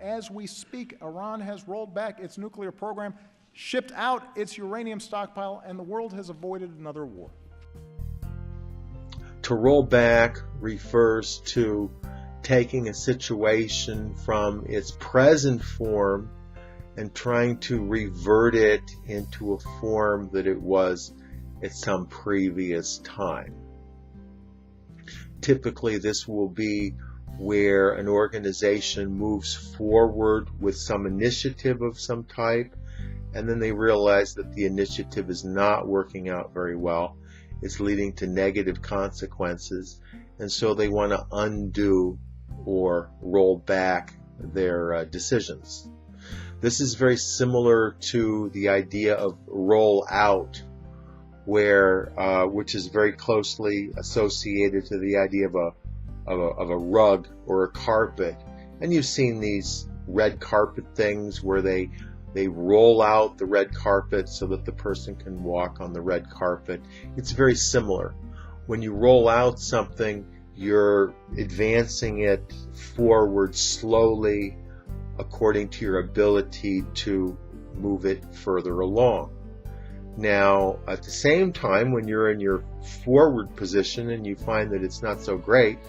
as we speak, Iran has rolled back its nuclear program, shipped out its uranium stockpile, and the world has avoided another war. To roll back refers to taking a situation from its present form and trying to revert it into a form that it was at some previous time. Typically, this will be where an organization moves forward with some initiative of some type, and then they realize that the initiative is not working out very well. It's leading to negative consequences, and so they want to undo or roll back their decisions. This is very similar to the idea of roll out, which is very closely associated to the idea of a rug or a carpet. And you've seen these red carpet things where they roll out the red carpet so that the person can walk on the red carpet. It's very similar. When you roll out something, you're advancing it forward slowly according to your ability to move it further along. Now, at the same time, when you're in your forward position and you find that it's not so great,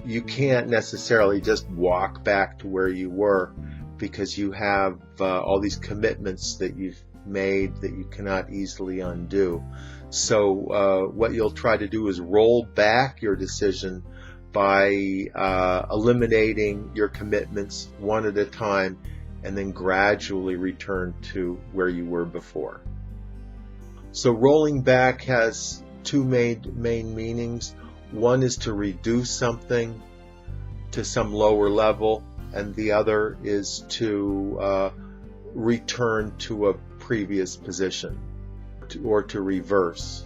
you can't necessarily just walk back to where you were, because you have all these commitments that you've made that you cannot easily undo. So what you'll try to do is roll back your decision by eliminating your commitments one at a time, and then gradually return to where you were before. So rolling back has two main meanings. One is to reduce something to some lower level, and the other is to return to a previous position, or to reverse.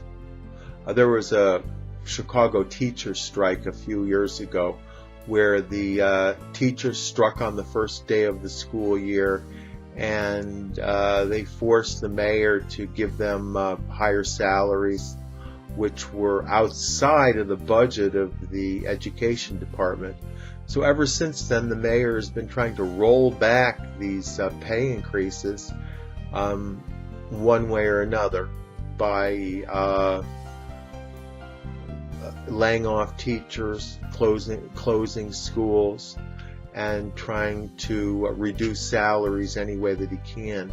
There was a Chicago teachers strike a few years ago where the teachers struck on the first day of the school year, and they forced the mayor to give them higher salaries, which were outside of the budget of the education department. So ever since then, the mayor has been trying to roll back these pay increases one way or another by laying off teachers, closing schools, and trying to reduce salaries any way that he can,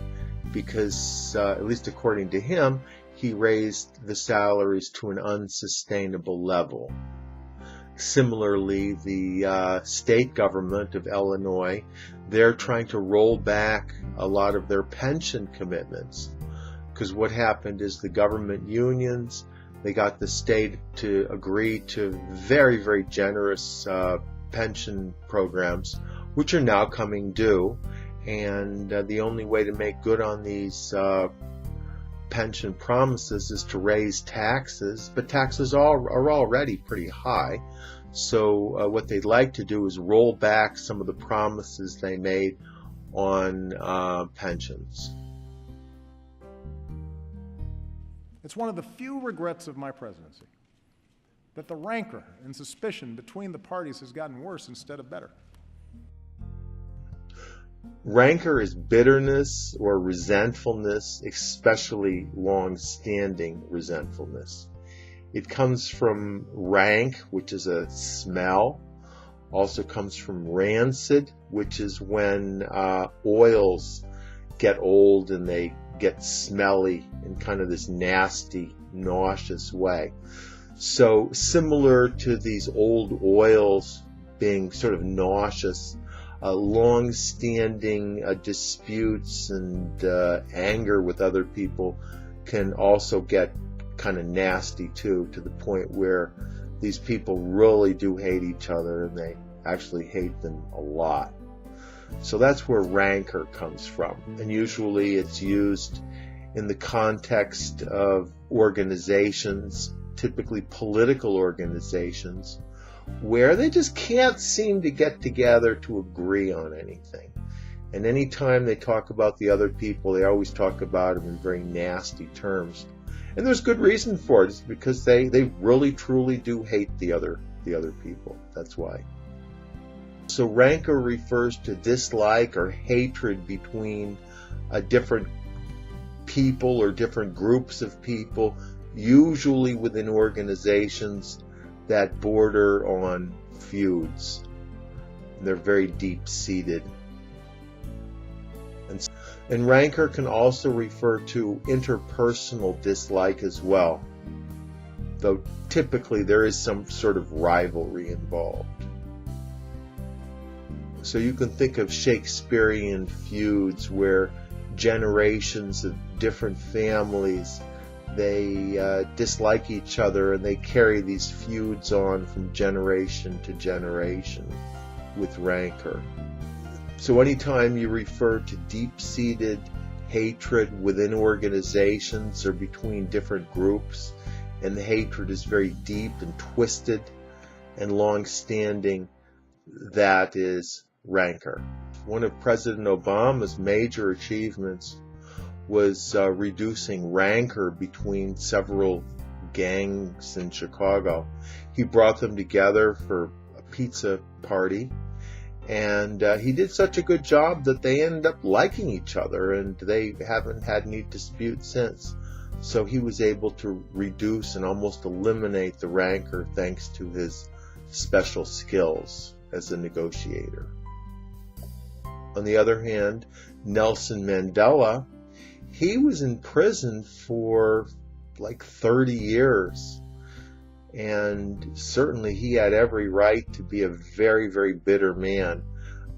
because at least according to him, he raised the salaries to an unsustainable level. Similarly, the state government of Illinois, they're trying to roll back a lot of their pension commitments, because what happened is the government unions, they got the state to agree to very, very generous pension programs, which are now coming due. And the only way to make good on these pension promises is to raise taxes, but taxes are already pretty high. So what they'd like to do is roll back some of the promises they made on pensions. It's one of the few regrets of my presidency that the rancor and suspicion between the parties has gotten worse instead of better. Rancor is bitterness or resentfulness, especially long-standing resentfulness. It comes from rank, which is a smell. Also comes from rancid, which is when oils get old and they get smelly in kind of this nasty, nauseous way. So similar to these old oils being sort of nauseous, long-standing disputes and anger with other people can also get kind of nasty too, to the point where these people really do hate each other, and they actually hate them a lot. So that's where rancor comes from, and usually it's used in the context of organizations, typically political organizations, where they just can't seem to get together to agree on anything. And anytime they talk about the other people, they always talk about them in very nasty terms. And there's good reason for it. It's because they really truly do hate the other people. That's why. So rancor refers to dislike or hatred between different people or different groups of people, usually within organizations that border on feuds. They're very deep-seated. And rancor can also refer to interpersonal dislike as well, though typically there is some sort of rivalry involved. So you can think of Shakespearean feuds where generations of different families, they dislike each other and they carry these feuds on from generation to generation with rancor. So anytime you refer to deep-seated hatred within organizations or between different groups, and the hatred is very deep and twisted and long-standing, that is rancor. One of President Obama's major achievements was reducing rancor between several gangs in Chicago. He brought them together for a pizza party, and he did such a good job that they ended up liking each other, and they haven't had any dispute since. So he was able to reduce and almost eliminate the rancor thanks to his special skills as a negotiator. On the other hand, Nelson Mandela, he was in prison for like 30 years. And certainly he had every right to be a very, very bitter man.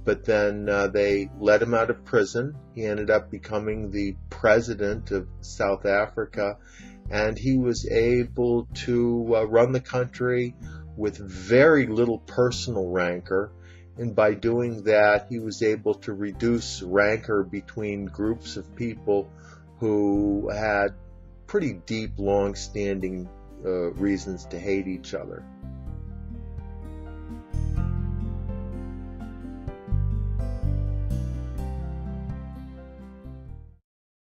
But then they let him out of prison. He ended up becoming the president of South Africa. And he was able to run the country with very little personal rancor. And by doing that, he was able to reduce rancor between groups of people who had pretty deep, long-standing reasons to hate each other.